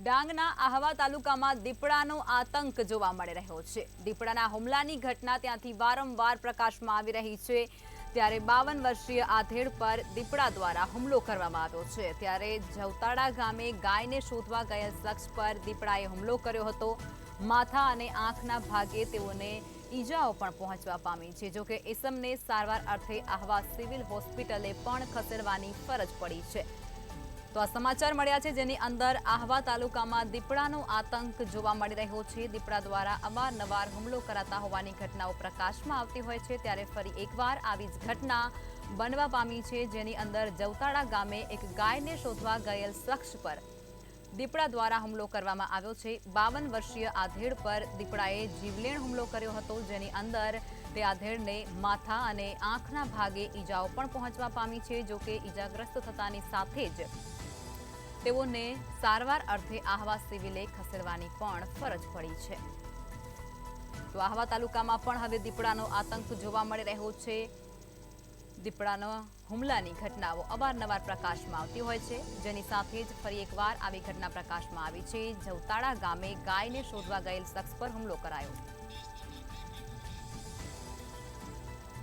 ડાંગના આહવા તાલુકામાં દીપડાનો આતંક જોવા મળી રહ્યો છે। દીપડાના હુમલાની ઘટના ત્યાંથી વારંવાર પ્રકાશમાં આવી રહી છે। ત્યારે 52 વર્ષીય આધેડ પર દીપડા દ્વારા હુમલો કરવામાં આવ્યો છે। ત્યારે જવતાડા ગામે ગાયને શોધવા ગયેલ શખ્સ પર દીપડાએ હુમલો કર્યો હતો। માથા અને આંખના ભાગે તેઓને ઈજાઓ પણ પહોંચવા પામી છે। જો કે ઇસમને સારવાર અર્થે આહવા સિવિલ હોસ્પિટલે પણ ખસેડવાની ફરજ પડી છે। તો આ સમાચાર મળ્યા છે જેની અંદર આહવા તાલુકામાં દીપડાનો આતંક જોવા મળી રહ્યો છે। દીપડા દ્વારા અવારનવાર હુમલો કરાતા હોવાની ઘટનાઓ પ્રકાશમાં આવતી હોય છે। ત્યારે ફરી એકવાર આવી જ ઘટના બનવા પામી છે, જેની અંદર જવતાડા ગામે એક ગાયને શોધવા ગયેલ શખ્સ પર દીપડા દ્વારા હુમલો કરવામાં આવ્યો છે। 52 વર્ષીય આધેડ પર દીપડાએ જીવલેણ હુમલો કર્યો હતો, જેની અંદર તે આધેડને માથા અને આંખના ભાગે ઈજાઓ પણ પહોંચવા પામી છે। જો કે ઈજાગ્રસ્ત થતાની સાથે જ તેઓને સારવાર અર્થે આહવા સિવિલે ખસેડવાની પણ ફરજ પડી છે। તો આહવા તાલુકામાં પણ હવે દીપડાનો આતંક જોવા મળી રહ્યો છે। દીપડાના હુમલાની ઘટનાઓ અવારનવાર પ્રકાશમાં આવતી હોય છે, જેની સાથે જ ફરી એકવાર આવી ઘટના પ્રકાશમાં આવી છે। જવતાડા ગામે ગાયને શોધવા ગયેલ શખ્સ પર હુમલો કરાયો।